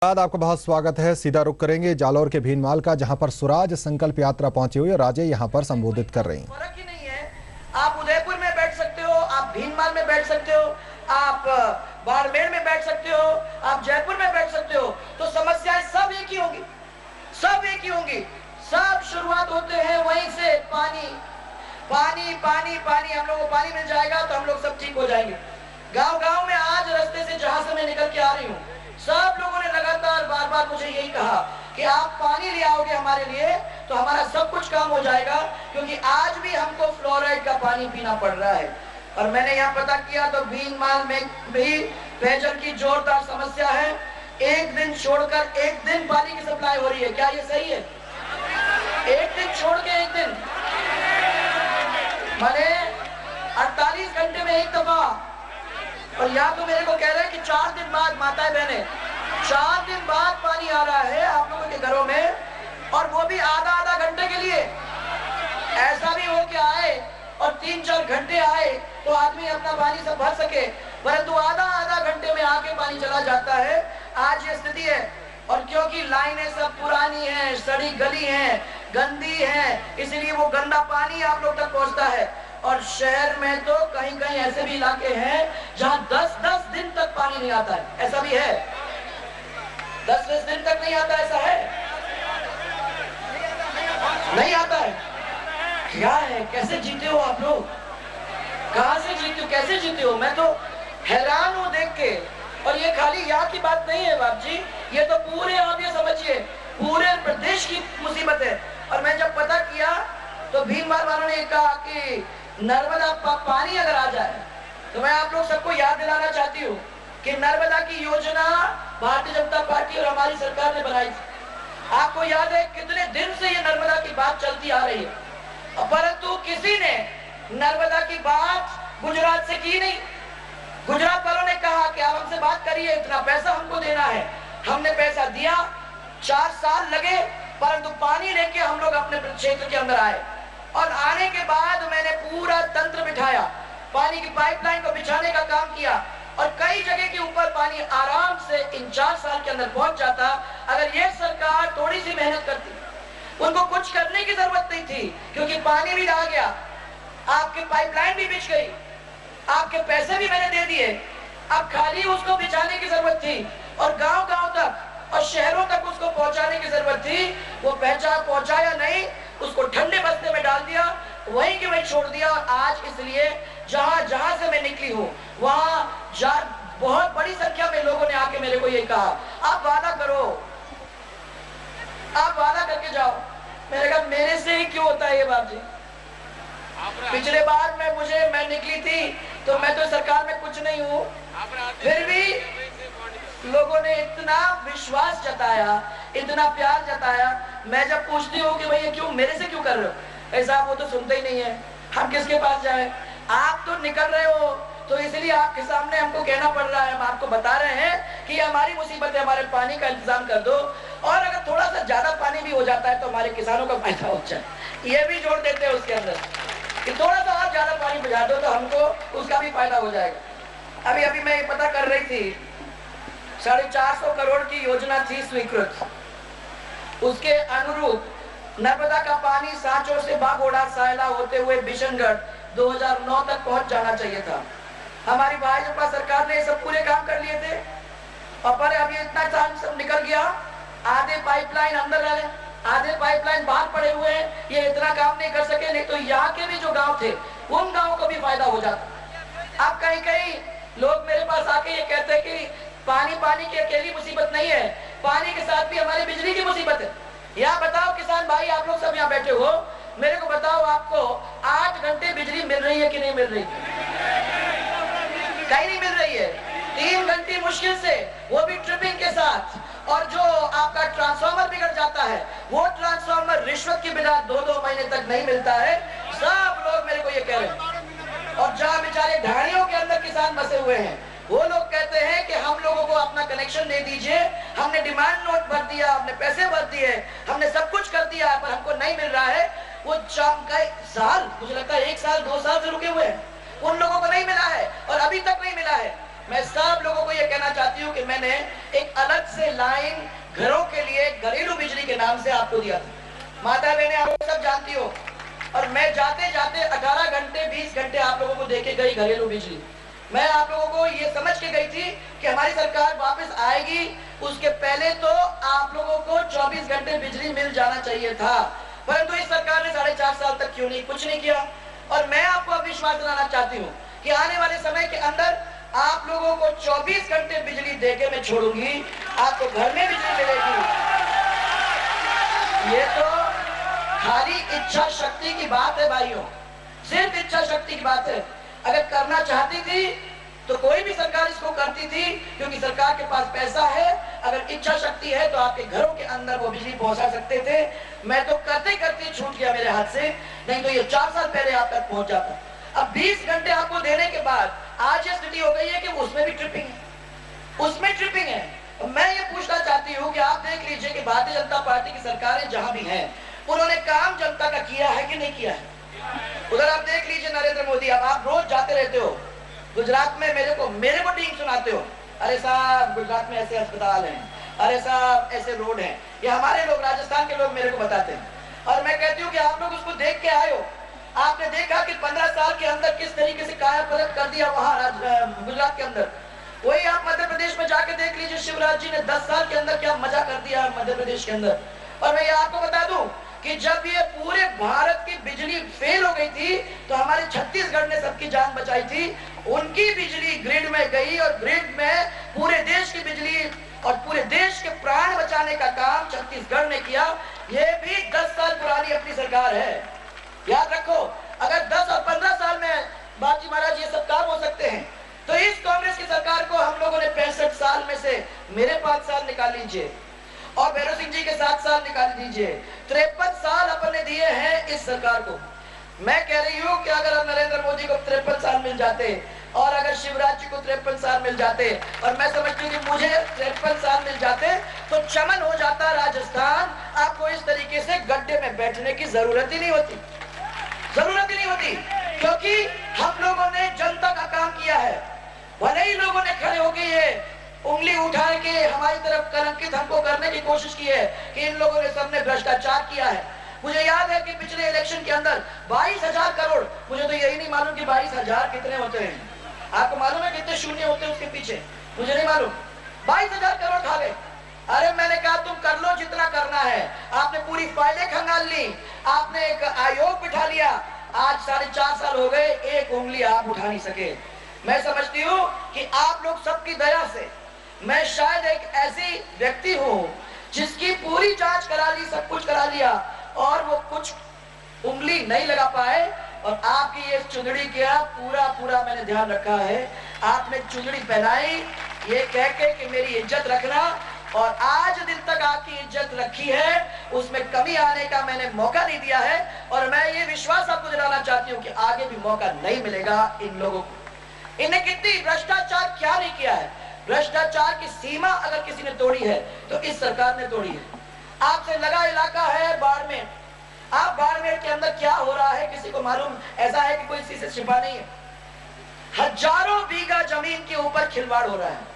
बाद आपका बहुत स्वागत है। सीधा रुख करेंगे जालौर के भीनमाल का, जहां पर स्वराज संकल्प यात्रा पहुंची हुई है। राजे यहां पर संबोधित कर रही हैं। फर्क ही नहीं है, आप उदयपुर में बैठ सकते हो, आप भीनमाल में बैठ सकते हो, आप बाड़मेर में बैठ सकते हो, आप जयपुर में बैठ सकते हो, तो समस्याएं सब एक ही होंगी, सब एक ही होंगी। सब शुरुआत होते हैं वहीं से, पानी पानी पानी पानी। हम लोगों को पानी मिल जाएगा तो हम लोग सब ठीक हो जाएंगे। गांव गांव में आज रास्ते से जहां से मैं निकल के आ रही हूँ, सब लोगों ने लगातार बार बार मुझे यही कहा कि आप पानी ले आओगे हमारे लिए तो हमारा सब कुछ काम हो जाएगा, क्योंकि आज भी हमको फ्लोराइड का पानी पीना पड़ रहा है। और मैंने यहाँ पता किया तो भीनमाल में भी पेयजल की जोरदार समस्या है। एक दिन छोड़कर एक दिन पानी की सप्लाई हो रही है। क्या ये सही है? एक दिन छोड़ के एक दिन, माने 48 घंटे में एक दफा। और यहाँ तो मेरे को कह रहे हैं कि 4 दिन बाद, माताएं बहने, 4 दिन बाद पानी आ रहा है आप लोगों के घरों में, और वो भी आधा आधा घंटे के लिए। ऐसा भी हो के आए और 3-4 घंटे आए तो आदमी अपना पानी सब भर सके, परंतु आधा आधा घंटे में आके पानी चला जाता है। आज ये स्थिति है। और क्योंकि लाइनें सब पुरानी हैं, सड़ी गली हैं, गंदी हैं, इसलिए वो गंदा पानी आप लोग तक पहुंचता है। और शहर में तो कहीं कहीं ऐसे भी इलाके हैं जहां 10-10 दिन तक पानी नहीं आता है। ऐसा भी है, 10-20 दिन तक नहीं आता। ऐसा है, नहीं आता है। क्या है, कैसे जीते हो आप लोग? कहां से जीते हो, कैसे जीते हो? मैं तो हैरान हूं देख के। और ये खाली यहाँ की बात नहीं है बाप जी, ये तो पूरे, आप ये समझिए, पूरे प्रदेश की मुसीबत है। और मैं जब पता किया तो भीनमाल वालों ने कहा कि नर्मदा पानी अगर आ जाए तो मैं आप लोग सबको याद दिलाना चाहती हूँ कि नर्मदा की योजना भारतीय जनता पार्टी और हमारी सरकार ने बनाई थी। आपको याद है कितने दिन से ये नर्मदा की बात चलती आ रही है, परंतु किसी ने नर्मदा की बात गुजरात से की नहीं। गुजरात वालों ने कहा कि आप हमसे बात करिए, इतना पैसा हमको देना है। हमने पैसा दिया, 4 साल लगे, परंतु पानी लेके हम लोग अपने क्षेत्र के अंदर आए। और आने के बाद मैंने पूरा तंत्र बिठाया, पानी की पाइपलाइन को बिछाने का काम किया, और कई जगह के ऊपर पानी आराम से इन 4 साल के अंदर पहुंच जाता अगर ये सरकार थोड़ी सी मेहनत करती। उनको कुछ करने की जरूरत नहीं थी, क्योंकि पानी भी आ गया, आपकी पाइपलाइन भी बिछ गई, आपके पैसे भी मैंने दे दिए। अब खाली उसको बिछाने की जरूरत थी और गांव गांव तक और शहरों तक उसको पहुंचाने की जरूरत थी। वो पहुंचाया नहीं, उसको ठंडे बस्ते में डाल दिया, वहीं के वहीं छोड़ दिया। और आज इसलिए जहां जहां से मैं निकली हूँ वहां बहुत बड़ी संख्या में लोगों ने आके मेरे को ये कहा, आप वादा करो, आप वादा करके जाओ। मैंने कहा मेरे से ही क्यों होता है ये बात जी? पिछले बार मैं निकली थी तो मैं तो सरकार में कुछ नहीं हूँ, फिर भी लोगों ने इतना विश्वास जताया, इतना प्यार जताया। मैं जब पूछती हूँ कि भैया क्यों, मेरे से क्यों कर रहे हो, ऐसा वो तो सुनते ही नहीं है। हम किसके पास जाए? आप तो निकल रहे हो तो इसलिए आपके सामने हमको कहना पड़ रहा है। हम आपको बता रहे हैं कि हमारी मुसीबत है, हमारे पानी का इंतजाम कर दो, और अगर थोड़ा सा ज्यादा पानी भी हो जाता है तो हमारे किसानों का फायदा हो जाए, ये भी जोड़ देते हैं उसके अंदर कि थोड़ा सा और ज्यादा पानी बुझा दो तो हमको उसका भी फायदा हो जाएगा। अभी अभी मैं पता कर रही थी, 450 करोड़ की योजना थी स्वीकृत। उसके अनुरूप नर्मदा का पानी सांचोर से बागोड़ा सायला होते हुए बिशनगढ़ 2009 तक पहुंच जाना चाहिए था। हमारी भाजपा सरकार ने सब पूरे काम कर लिए थे, और पर अभी इतना टाइम सब निकल गया, आधे पाइपलाइन अंदर रहे, आधे पाइपलाइन बाहर पड़े हुए हैं। ये इतना काम नहीं कर सके, नहीं तो यहाँ के भी जो गांव थे उन गांवों को भी फायदा हो जाता। अब कहीं कहीं लोग मेरे पास आके ये कहते हैं कि पानी की अकेली मुसीबत नहीं है, पानी के साथ भी हमारी बिजली की मुसीबत है। यहाँ बताओ किसान भाई, आप लोग सब यहाँ बैठे हो, मेरे को बताओ आपको 8 घंटे बिजली मिल रही है कि नहीं मिल रही? कहीं नहीं मिल रही है। 3 घंटे मुश्किल से, वो भी ट्रिपिंग के साथ। और जो आपका ट्रांसफार्मर बिगड़ जाता है, वो ट्रांसफार्मर रिश्वत की बिना 2-2 महीने तक नहीं मिलता है। सब लोग मेरे को ये कह रहे हैं। और जहाँ बेचारे ढाणियों के अंदर किसान बसे हुए हैं, वो लोग कहते हैं कि हम लोगों को अपना कनेक्शन दे दीजिए, हमने डिमांड नोट भर दिया, हमने पैसे भर दिए, हमने सब कुछ कर दिया, पर हमको नहीं मिल रहा है। वो साल, मुझे लगता है 1 साल 2 साल से रुके हुए हैं, उन लोगों को नहीं मिला है और अभी तक नहीं मिला है। मैं सब लोगों को यह कहना चाहती हूँ कि मैंने एक अलग से लाइन घरों के लिए घरेलू बिजली के नाम से आपको दिया था। माता बहने आप सब जानती हो, और मैं जाते जाते 18 घंटे 20 घंटे आप लोगों को देके गई घरेलू बिजली। मैं आप लोगों को ये समझ के गई थी कि हमारी सरकार वापस आएगी, उसके पहले तो आप लोगों को 24 घंटे बिजली मिल जाना चाहिए था, परंतु इस सरकार ने 4.5 साल तक क्यों नहीं कुछ नहीं किया। और मैं आपको विश्वास दिलाना चाहती हूँ कि आने वाले समय के अंदर आप लोगों को 24 घंटे बिजली देके मैं छोड़ूंगी, आपको घर में बिजली मिलेगी। ये तो खाली इच्छा शक्ति की बात है भाइयों, सिर्फ इच्छा शक्ति की बात है। अगर करना चाहती थी तो कोई भी सरकार इसको करती थी, क्योंकि सरकार के पास पैसा है। अगर इच्छा शक्ति है तो आपके घरों के अंदर वो बिजली पहुंचा सकते थे। मैं तो करते करते छूट गया मेरे हाथ से, नहीं तो ये 4 साल पहले आप तक पहुंच जाता। अब 20 घंटे आपको देने के बाद आज ये स्थिति हो गई है कि उसमें भी ट्रिपिंग है, उसमें ट्रिपिंग है। मैं ये पूछना चाहती हूँ कि आप देख लीजिए कि भारतीय जनता पार्टी की सरकारें जहां भी हैं, उन्होंने काम जनता का किया है कि नहीं किया है। उधर आप देख लीजिए नरेंद्र मोदी, अब आप रोज जाते रहते हो गुजरात में, मेरे को डींग सुनाते हो, अरे साहब गुजरात में ऐसे अस्पताल हैं, अरे साहब ऐसे रोड हैं। ये हमारे लोग, राजस्थान के लोग मेरे को बताते हैं, और मैं कहती हूँ कि आप लोग उसको देख के आए हो। आपने देखा कि 15 साल के अंदर किस तरीके से काया पलट कर दिया वहां गुजरात के अंदर। वही आप मध्य प्रदेश में जाके देख लीजिए, शिवराज जी ने 10 साल के अंदर क्या मजा कर दिया मध्य प्रदेश के अंदर। और मैं ये आपको बता दूं कि जब ये पूरे भारत की बिजली फेल हो गई थी तो हमारे छत्तीसगढ़ ने सबकी जान बचाई थी। उनकी बिजली ग्रिड में गई और ग्रिड में पूरे देश की बिजली और पूरे देश के प्राण बचाने का काम छत्तीसगढ़ ने किया। ये भी 10 साल पुरानी अपनी सरकार है, याद रखो। अगर 10 और 15 साल में बाजी महाराज ये सब काम हो सकते हैं, तो इस कांग्रेस की सरकार को हम लोगों ने 65 साल में से मेरे 5 साल निकाल लीजिए और भैरव सिंह जी के 7 साल निकाल दीजिए, 53 साल अपन ने दिए हैं इस सरकार को। मैं कह रही हूँ कि अगर नरेंद्र मोदी को 53 साल मिल जाते और अगर शिवराज जी को 53 साल मिल जाते और मैं समझती हूँ कि मुझे 53 साल मिल जाते तो चमन हो जाता राजस्थान। आपको इस तरीके से गड्ढे में बैठने की जरूरत ही नहीं होती, जरूरत ही नहीं होती, क्योंकि हम लोगों ने जनता का काम किया है। भले ही लोगों ने खड़े होकर ये उंगली उठा के हमारी तरफ कलंकित हमको करने की कोशिश की है कि इन लोगों ने सबने भ्रष्टाचार किया है। मुझे याद है कि पिछले इलेक्शन के अंदर 22,000 करोड़, मुझे तो यही नहीं मालूम कि 22,000 कितने होते हैं। आपको मालूम है कितने शून्य होते हैं उसके पीछे? मुझे नहीं मालूम। 22,000 करोड़ खा गए। अरे मैंने कहा तुम कर लो जितना करना है। आपने पूरी फाइलें खंगाल ली, आपने एक आयोग बिठा लिया। आज 4.5 साल हो गए, एक उंगली आप उठा नहीं सके। मैं समझती हूँ कि आप लोग सबकी दया से मैं शायद एक ऐसी व्यक्ति हूँ जिसकी पूरी जांच करा ली, सब कुछ करा लिया और वो कुछ उंगली नहीं लगा पाए। और आपकी ये चुंदड़ी क्या पूरा मैंने ध्यान रखा है। आपने चुंदड़ी पहनाई ये कह के कि मेरी इज्जत रखना, और आज दिन तक आपकी इज्जत रखी है, उसमें कमी आने का मैंने मौका नहीं दिया है। और मैं ये विश्वास आपको दिलाना चाहती हूँ कि आगे भी मौका नहीं मिलेगा इन लोगों को। इन्हें कितनी भ्रष्टाचार क्या नहीं किया है। भ्रष्टाचार की सीमा अगर किसी ने तोड़ी है तो इस सरकार ने तोड़ी है। आपसे लगा इलाका है बाड़मेर, आप बाड़मेर के अंदर क्या हो रहा है किसी को मालूम? ऐसा है कि कोई किसी से छिपा नहीं है। हजारों बीघा जमीन के ऊपर खिलवाड़ हो रहा है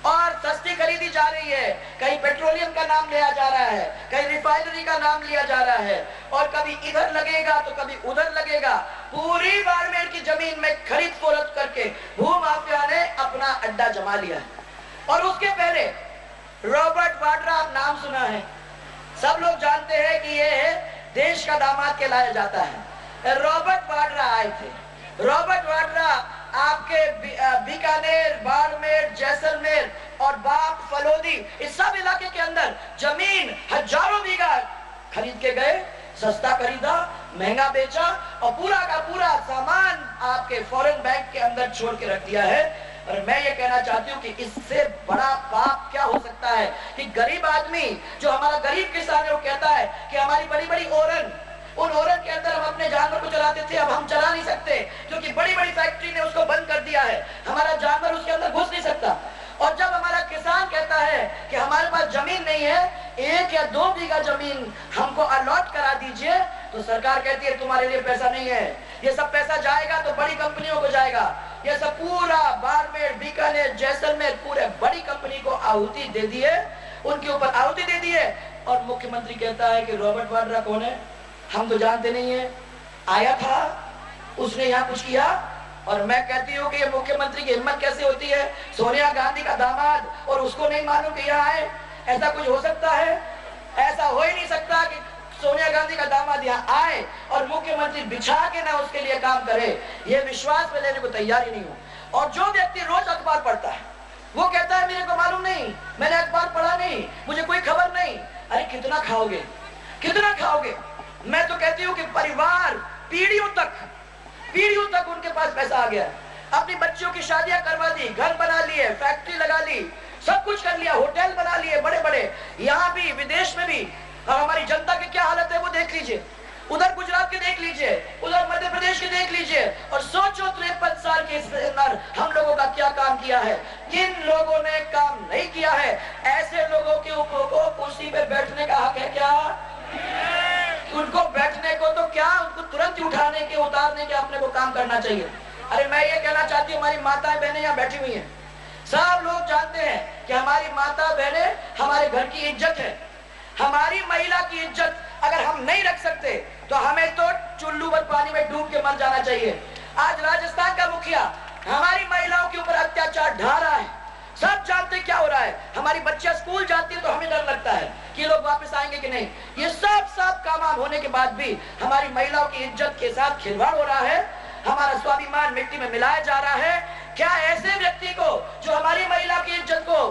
और सस्ती खरीदी जा रही है। कहीं पेट्रोलियम का नाम लिया जा रहा है, कहीं रिफाइनरी का नाम लिया जा रहा है, और कभी इधर लगेगा तो कभी उधर लगेगा। पूरी बाड़मेर की जमीन में खरीद फरोख्त करके भूमाफिया ने अपना अड्डा जमा लिया है। और उसके पहले रॉबर्ट वाड्रा, आप नाम सुना है, सब लोग जानते हैं कि ये देश का दामाद कहलाया जाता है। रॉबर्ट वाड्रा आए थे। रॉबर्ट वाड्रा आपके बीकानेर, बाड़मेर, जैसलमेर और बाप, फलोदी, इस सब इलाके के अंदर जमीन हजारों बीघा खरीद के गए। सस्ता खरीदा, महंगा बेचा और पूरा का पूरा सामान आपके फॉरेन बैंक के अंदर छोड़ के रख दिया है। और मैं ये कहना चाहती हूँ कि इससे बड़ा पाप क्या हो सकता है कि गरीब आदमी, जो हमारा गरीब किसान है, वो कहता है कि हमारी बड़ी बड़ी ओरन, उन ओरन के अंदर हम अपने जानवर को चलाते थे, अब हम चला नहीं सकते क्योंकि बड़ी बड़ी फैक्ट्री ने उसको बंद कर दिया है। हमारा जानवर उसके अंदर घुस नहीं सकता। और जब हमारा किसान कहता है कि हमारे पास जमीन नहीं है, 1 या 2 बीघा जमीन हमको अलॉट करा दीजिए, तो सरकार कहती है तुम्हारे लिए पैसा नहीं है, ये सब पैसा जाएगा तो बड़ी कंपनियों को जाएगा। ये सब पूरा बाड़मेर, बीकानेर, जैसलमेर पूरे बड़ी कंपनी को आहुति दे दी है, उनके ऊपर आहुति दे दी है। और मुख्यमंत्री कहता है कि रॉबर्ट वाड्रा कौन है, हम तो जानते नहीं है, आया था, उसने यहाँ कुछ किया। और मैं कहती हूँ कि ये मुख्यमंत्री की हिम्मत कैसे होती है, सोनिया गांधी का दामाद और उसको नहीं मालूम कि यहाँ आए, ऐसा कुछ हो सकता है? ऐसा हो ही नहीं सकता कि सोनिया गांधी का दामाद यहाँ आए और मुख्यमंत्री बिछा के ना उसके लिए काम करे। ये विश्वास में लेने को तैयार ही नहीं हूँ। और जो व्यक्ति रोज अखबार पढ़ता है वो कहता है मेरे को मालूम नहीं, मैंने अखबार पढ़ा नहीं, मुझे कोई खबर नहीं। अरे कितना खाओगे, कितना खाओगे? मैं तो कहती हूँ कि परिवार पीढ़ियों तक उनके पास पैसा आ गया, अपनी बच्चियों की शादियां करवा दी, घर बना लिए, फैक्ट्री लगा ली, सब कुछ कर लिया, होटल बना लिए बड़े बड़े, यहाँ भी विदेश में भी। और हमारी जनता की क्या हालत है वो देख लीजिए, उधर गुजरात के देख लीजिए, उधर मध्य प्रदेश के देख लीजिए। और सोचो 53 साल के अंदर हम लोगों का क्या काम किया है। जिन लोगों ने काम नहीं किया है ऐसे लोगों के ऊपर को कुर्सी पे बैठने का हक है क्या? उनको बैठने को तो क्या, उनको तुरंत उठाने के, उतारने के अपने को काम करना चाहिए। अरे मैं ये कहना चाहती हूँ, हमारी माताएं बहनें यहाँ बैठी हुई हैं, सब लोग जानते हैं कि हमारी माता बहनें हमारे घर की इज्जत है। हमारी महिला की इज्जत अगर हम नहीं रख सकते तो हमें तो चुल्लू भर पानी में डूब के मर जाना चाहिए। आज राजस्थान का मुखिया हमारी महिलाओं के ऊपर अत्याचार ढा रहा है, सब जानते क्या हो रहा है। हमारी बच्चियां स्कूल जाती है तो हमें डर लगता है कि लोग वापस आएंगे कि नहीं। ये सब काम होने के बाद भी हमारी महिलाओं की इज्जत के साथ खिलवाड़ हो रहा है, हमारा स्वाभिमान मिट्टी में मिलाया जा रहा है। क्या ऐसे व्यक्ति को जो हमारी महिला की इज्जत को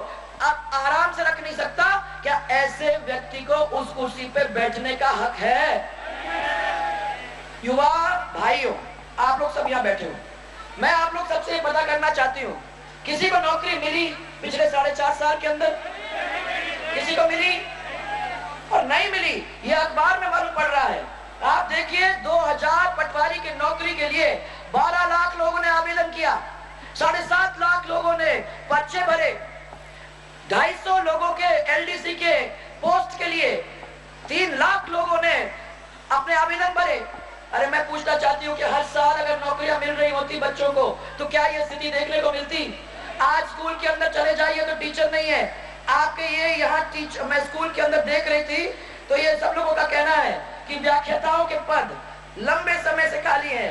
आराम से रख नहीं सकता, क्या ऐसे व्यक्ति को उस कुर्सी पर बैठने का हक है? युवा भाइयों, आप लोग सब यहाँ बैठे हो, मैं आप लोग सबसे पता करना चाहती हूँ, किसी को नौकरी मिली पिछले 4.5 साल के अंदर? किसी को मिली? और नहीं मिली ये अखबार में मालूम पड़ रहा है। आप देखिए 2000 पटवारी की नौकरी के लिए 12 लाख लोगों ने आवेदन किया, 7.5 लाख लोगों ने पर्चे भरे, 250 लोगों के एलडीसी के पोस्ट के लिए 3 लाख लोगों ने अपने आवेदन भरे। अरे मैं पूछना चाहती हूँ कि हर साल अगर नौकरियां मिल रही होती बच्चों को तो क्या ये स्थिति देखने को मिलती? आज स्कूल के अंदर चले जाइए तो टीचर नहीं है आपके। ये यहाँ टीचर, मैं स्कूल के अंदर देख रही थी तो ये सब लोगों का कहना है कि व्याख्याताओं के पद लंबे समय से खाली है,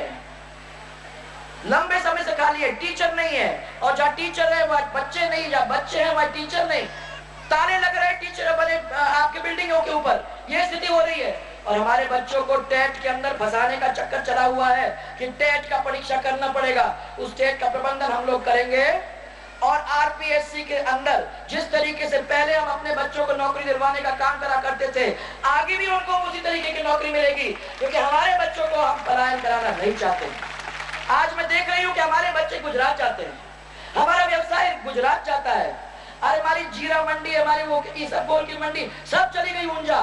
लंबे समय से खाली है, टीचर नहीं है। और जहाँ टीचर है वहाँ बच्चे नहीं, जहाँ बच्चे हैं वहाँ टीचर नहीं, ताले लग रहे टीचर बने आपके बिल्डिंगों के ऊपर, ये स्थिति हो रही है। और हमारे बच्चों को टेट के अंदर फंसाने का चक्कर चला हुआ है कि टेट का परीक्षा करना पड़ेगा, उस टेट का प्रबंधन हम लोग करेंगे। और आरपीएससी के अंदर जिस तरीके से पहले हम अपने बच्चों को नौकरी दिलवाने का काम करा करते थे, आगे भी उनको उसी तरीके की नौकरी मिलेगी, क्योंकि हमारे बच्चों को हम पलायन कराना नहीं चाहते। आज मैं देख रही हूँ कि हमारे बच्चे गुजरात जाते हैं, हमारा व्यवसाय गुजरात जाता है। अरे हमारी जीरा मंडी, हमारी वो इसबगोल की मंडी सब चली गई ऊंझा।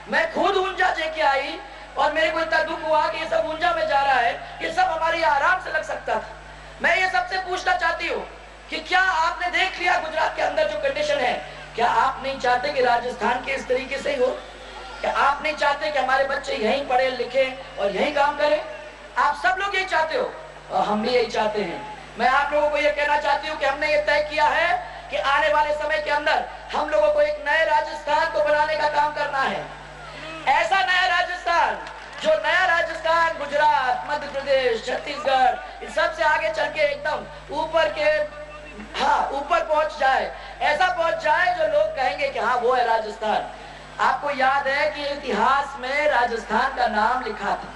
मैं खुद ऊंझा लेके आई और मेरे को इतना दुख हुआ कि ये सब ऊंझा में जा रहा है, ये सब हमारे आराम से लग सकता था। मैं ये सबसे पूछना चाहती हूँ कि क्या आपने देख लिया गुजरात के अंदर जो कंडीशन है, क्या आप नहीं चाहते कि राजस्थान के इस तरीके से ही हो? क्या आप नहीं चाहते कि हमारे बच्चे यहीं पढ़े लिखे और यहीं काम करें? आप सब लोग यही चाहते हो और हम भी यही चाहते हैं। मैं आप लोगों को यह कहना चाहती हूँ कि हमने ये तय किया है कि आने वाले समय के अंदर हम लोगों को एक नए राजस्थान को बनाने का काम करना है। ऐसा नया राजस्थान जो नया राजस्थान गुजरात, मध्य प्रदेश, छत्तीसगढ़ इन सबसे आगे चल के एकदम ऊपर के ऊपर पहुंच जाए, ऐसा पहुंच जाए जो लोग कहेंगे कि हाँ वो है राजस्थान। आपको याद है कि इतिहास में राजस्थान का नाम लिखा था,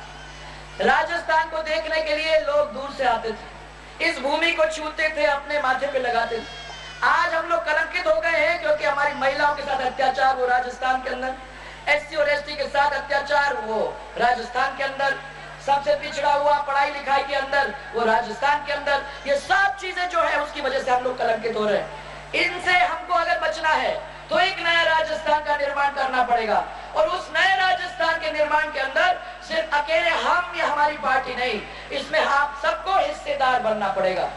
राजस्थान को देखने के लिए लोग दूर से आते थे, इस भूमि को छूते थे, अपने माथे पे लगाते थे। आज हम लोग कलंकित हो गए हैं क्योंकि हमारी महिलाओं के साथ अत्याचार वो राजस्थान के अंदर, एससी और एसटी के साथ अत्याचार वो राजस्थान के अंदर, सबसे पिछड़ा हुआ पढ़ाई लिखाई के अंदर वो राजस्थान के अंदर। ये सब चीजें जो है उसकी वजह से हम लोग कलंकित हो रहे हैं। इनसे हमको अगर बचना है तो एक नया राजस्थान का निर्माण करना पड़ेगा। और उस नए राजस्थान के निर्माण के अंदर सिर्फ अकेले हम या हमारी पार्टी नहीं, इसमें आप सबको हिस्सेदार बनना पड़ेगा।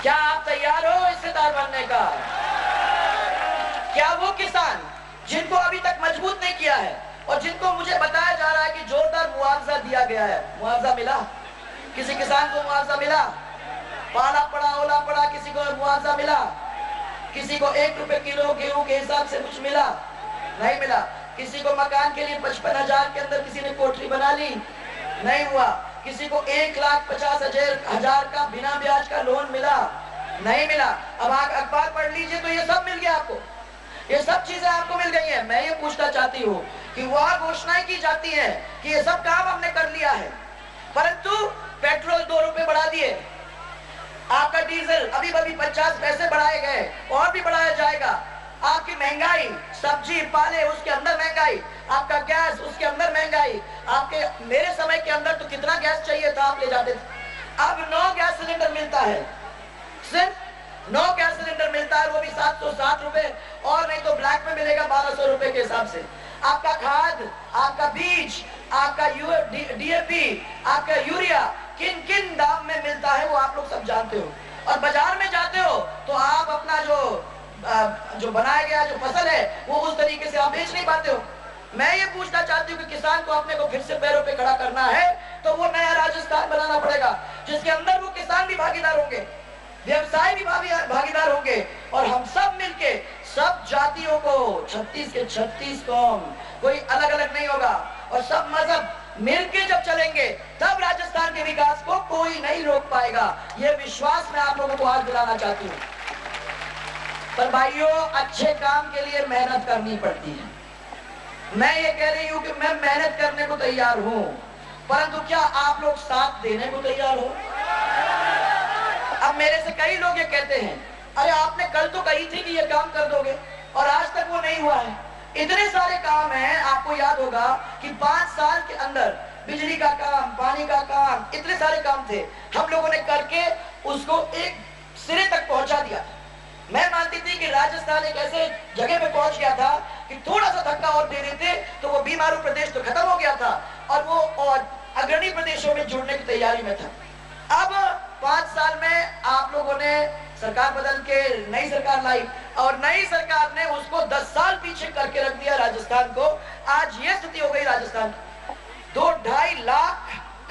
क्या आप तैयार हो हिस्सेदार बनने का? क्या वो किसान जिनको अभी तक मजबूत नहीं किया है और जिनको मुझे बताया जा रहा है कि जोरदार मुआवजा दिया गया है, मुआवजा मिला? किसी किसान को मुआवजा मिला? पाला पड़ा, ओला पड़ा, किसी को मुआवजा मिला, किसी को 1 रुपए किलो गेहूं के हिसाब से कुछ मिला, नहीं मिला। किसी को मकान के लिए 55,000 के अंदर किसी ने कोठरी बना ली, नहीं हुआ। किसी को 1,50,000 का बिना ब्याज का लोन मिला, नहीं मिला। अब आप अखबार पढ़ लीजिए तो ये सब मिल गया आपको, ये सब चीजें आपको मिल गई हैं। मैं ये पूछना चाहती हूँ कि वहां घोषणाएं की जाती है कि ये सब काम हमने कर लिया है, परंतु पेट्रोल 2 रुपए बढ़ा दिए, आपका डीजल अभी 50 पैसे बढ़ाए गए, और भी बढ़ाया जाएगा। आपकी महंगाई, सब्जी पाले उसके अंदर महंगाई, आपका गैस उसके अंदर महंगाई। आपके मेरे समय के अंदर तो कितना गैस चाहिए था आप ले जाते थे, अब 9 गैस सिलेंडर मिलता है, सिर्फ 9 गैस सिलेंडर मिलता है, वो भी 760 रुपए, और नहीं तो ब्लैक में मिलेगा 1200 रुपए के हिसाब से। आपका खाद, आपका बीज, आपका DAP, आपका यूरिया किन किन दाम में मिलता है वो आप लोग सब जानते हो। और बाजार में जाते हो तो आप अपना जो बनाया गया जो फसल है वो उस तरीके से आप बेच नहीं पाते हो। मैं ये पूछना चाहती हूँ कि किसान को अपने को फिर से पैरों पे खड़ा करना है तो वो नया राजस्थान बनाना पड़ेगा, जिसके अंदर वो किसान भी भागीदार होंगे, व्यवसाय भी भागीदार होंगे, और हम सब मिलके सब जातियों को 36 के 36 कौम, कोई अलग अलग नहीं होगा, और सब मजहब मिलके जब चलेंगे तब राजस्थान के विकास को कोई नहीं रोक पाएगा। ये विश्वास मैं आप लोगों को आज दिलाना चाहती हूँ। पर भाइयों, अच्छे काम के लिए मेहनत करनी पड़ती है। मैं ये कह रही हूँ कि मैं मेहनत करने को तैयार हूँ, परंतु क्या आप लोग साथ देने को तैयार हो? अब मेरे से कई लोग ये कहते हैं, अरे आपने कल तो कही थी कि ये काम कर दोगे, और आज तक वो नहीं हुआ है। इतने सारे काम हैं, आपको याद होगा कि 5 साल के अंदर बिजली का काम, पानी का काम, इतने सारे काम थे, हम लोगों ने करके उसको एक सिरे तक पहुंचा दिया। मैं मानती थी कि राजस्थान एक ऐसे जगह पे पहुंच गया था कि थोड़ा सा धक्का और दे देते तो वो बीमारू प्रदेश तो खत्म हो गया था, और वो और अग्रणी प्रदेशों में जुड़ने की तैयारी में था। अब 5 साल में आप लोगों ने सरकार बदल के नई सरकार लाई, और नई सरकार ने उसको 10 साल पीछे करके रख दिया राजस्थान को। आज ये स्थिति हो गई राजस्थान की, 2-2.5 लाख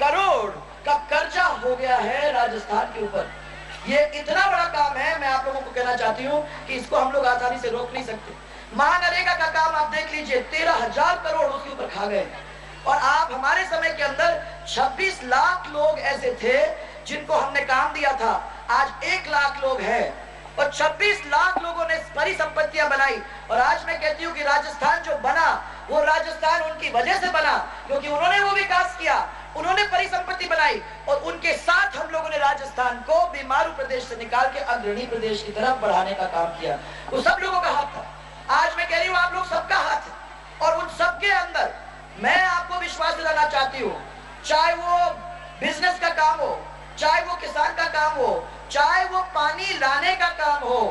करोड़ का कर्जा हो गया है राजस्थान के ऊपर। ये इतना बड़ा काम है, मैं आप लोगों को कहना चाहती हूँ कि इसको हम लोग आसानी से रोक नहीं सकते। महानरेगा का काम आप देख लीजिए, 13,000 करोड़ उसके ऊपर खा गए, और आप हमारे समय के अंदर 26 लाख लोग ऐसे थे जिनको हमने काम दिया था, आज 1 लाख लोग हैं, और 26 लाख लोगों ने परिसंपत्तियां बनाई। और आज मैं कहती हूँ कि राजस्थान जो बना वो राजस्थान उनकी वजह से बना, क्योंकि उन्होंने वो विकास किया, उन्होंने परिसंपत्ति बनाई, और उनके साथ हम लोगों ने राजस्थान को बीमारू प्रदेश से निकाल के अग्रणी प्रदेश की तरफ बढ़ाने का काम किया। वो सब लोगों का हाथ था। आज मैं कह रही हूँ आप लोग सबका हाथ है, और उन सबके अंदर मैं आपको विश्वास दिलाना चाहती हूँ, चाहे वो बिजनेस का काम हो, चाहे वो किसान का काम हो, चाहे वो पानी लाने का काम हो,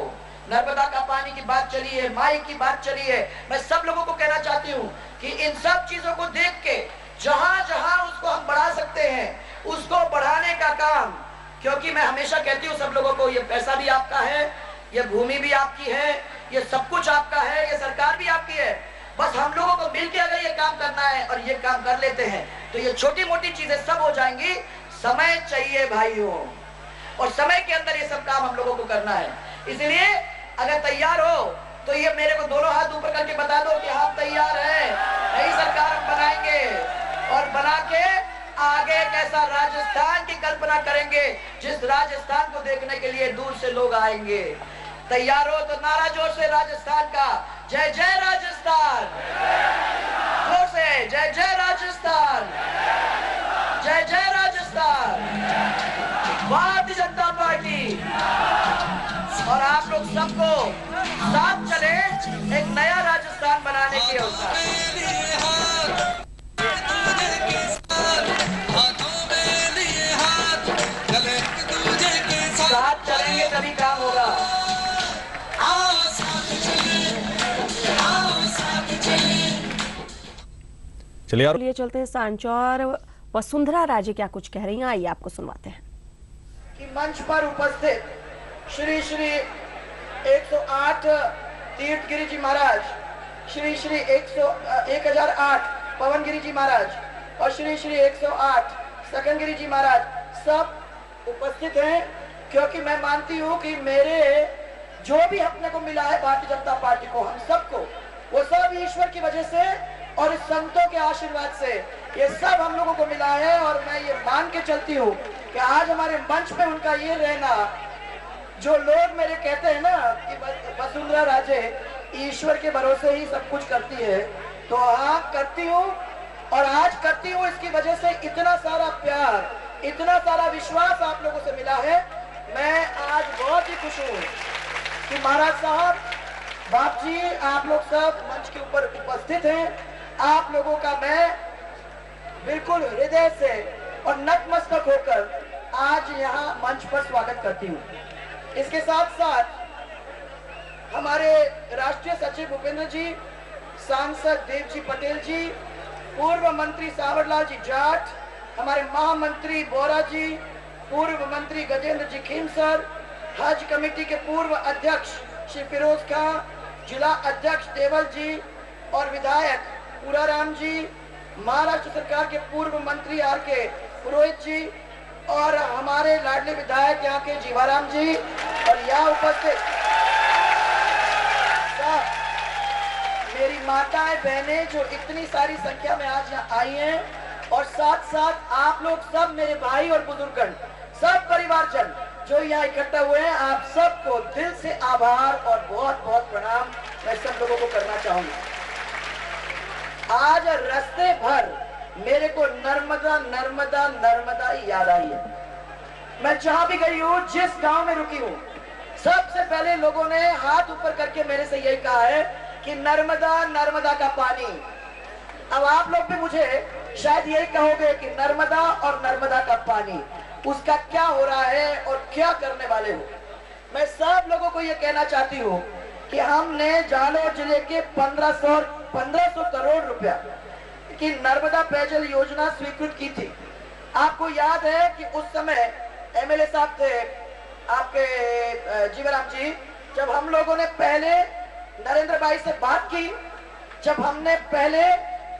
नर्मदा का पानी की बात चली है, माई की बात चली है, मैं सब लोगों को कहना चाहती हूँ कि इन सब चीजों को देख के जहां जहां उसको हम बढ़ा सकते हैं उसको बढ़ाने का काम, क्योंकि मैं हमेशा कहती हूँ सब लोगों को, ये पैसा भी आपका है, ये भूमि भी आपकी है, ये सब कुछ आपका है, ये सरकार भी आपकी है, बस हम लोगों को मिलकर अगर ये काम करना है और ये काम कर लेते हैं तो ये छोटी मोटी चीजें सब हो जाएंगी। समय चाहिए भाइयों, और समय के अंदर ये सब काम हम लोगों को करना है। इसलिए अगर तैयार हो तो ये मेरे को दोनों हाथ ऊपर करके बता दो कि हम तैयार हैं, नई सरकार हम बनाएंगे, और बना के आगे एक ऐसा राजस्थान की कल्पना करेंगे जिस राजस्थान को देखने के लिए दूर से लोग आएंगे। तैयार हो तो नारा जोर से राजस्थान का, जय जय राजस्थान, जोर से जय जय राजस्थान, जय जय राजस्थान, भारतीय जनता पार्टी। और आप लोग सबको साथ चले एक नया राजस्थान बनाने की योजना। साथ चलेंगे तभी काम होगा। चलिए चलते हैं सांचौर। वसुंधरा राजे क्या कुछ कह रही हैं, आइए आपको सुनवाते हैं। कि मंच पर उपस्थित श्री श्री 108 तीर्थगिरी जी महाराज, श्री श्री 1008 पवनगिरी जी महाराज, और श्री श्री 108 सकनगिरी जी महाराज सब उपस्थित हैं। क्योंकि मैं मानती हूँ कि मेरे जो भी अपने को मिला है भारतीय जनता पार्टी को, हम सबको, वो सब ईश्वर की वजह से और इस संतों के आशीर्वाद से ये सब हम लोगों को मिला है। और मैं ये मान के चलती हूँ कि आज हमारे मंच पे उनका ये रहना, जो लोग मेरे कहते हैं ना कि वसुंधरा राजे ईश्वर के भरोसे ही सब कुछ करती है, तो हाँ करती हूँ और आज करती हूँ। इसकी वजह से इतना सारा प्यार, इतना सारा विश्वास आप लोगों से मिला है। मैं आज बहुत ही खुश हूँ कि महाराज साहब, बाप जी, आप लोग सब मंच के ऊपर उपस्थित हैं। आप लोगों का मैं बिल्कुल हृदय से और नतमस्तक होकर आज यहाँ मंच पर स्वागत करती हूँ। इसके साथ साथ हमारे राष्ट्रीय सचिव भूपेंद्र जी, सांसद देवजी पटेल जी, पूर्व मंत्री सावरलाल जी जाट, हमारे महामंत्री बोरा जी, पूर्व मंत्री गजेंद्र जी खीमसर, हज कमेटी के पूर्व अध्यक्ष श्री फिरोज खां, जिला अध्यक्ष देवल जी और विधायक पूराराम जी, महाराष्ट्र सरकार के पूर्व मंत्री आर के पुरोहित जी और हमारे लाडले विधायक यहाँ के जीवाराम जी और यहाँ उपस्थित मेरी माताएं बहनें जो इतनी सारी संख्या में आज यहाँ आई हैं, और साथ साथ आप लोग सब मेरे भाई और बुजुर्गगण, सब परिवारजन जो यहाँ इकट्ठा हुए हैं, आप सबको दिल से आभार और बहुत बहुत प्रणाम मैं सब लोगों को करना चाहूंगा। आज रास्ते भर मेरे को नर्मदा नर्मदा नर्मदा याद आई है। मैं जहां भी गई हूँ, जिस गांव में रुकी हूँ, सबसे पहले लोगों ने हाथ ऊपर करके मेरे से यही कहा है कि नर्मदा नर्मदा का पानी। अब आप लोग भी मुझे शायद यही कहोगे कि नर्मदा और नर्मदा का पानी, उसका क्या हो रहा है और क्या करने वाले हो। मैं सब लोगों को यह कहना चाहती हूँ कि हमने जालोर जिले के 1500 करोड़ रुपया की नर्मदा पेयजल योजना स्वीकृत की थी। आपको याद है कि उस समय एमएलए साहब थे आपके जीवराम जी, जब हम लोगों ने पहले नरेंद्र भाई से बात की, जब हमने पहले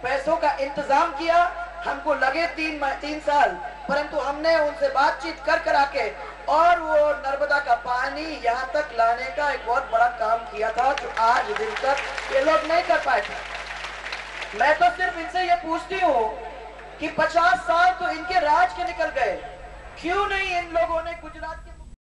पैसों का इंतजाम किया, हमको लगे 3 साल, परंतु हमने उनसे बातचीत कर आके और वो नर्मदा का पानी यहाँ तक लाने का एक बहुत बड़ा काम किया था, जो आज दिन तक ये लोग नहीं कर पाए थे। मैं तो सिर्फ इनसे ये पूछती हूँ कि 50 साल तो इनके राज के निकल गए, क्यों नहीं इन लोगों ने गुजरात के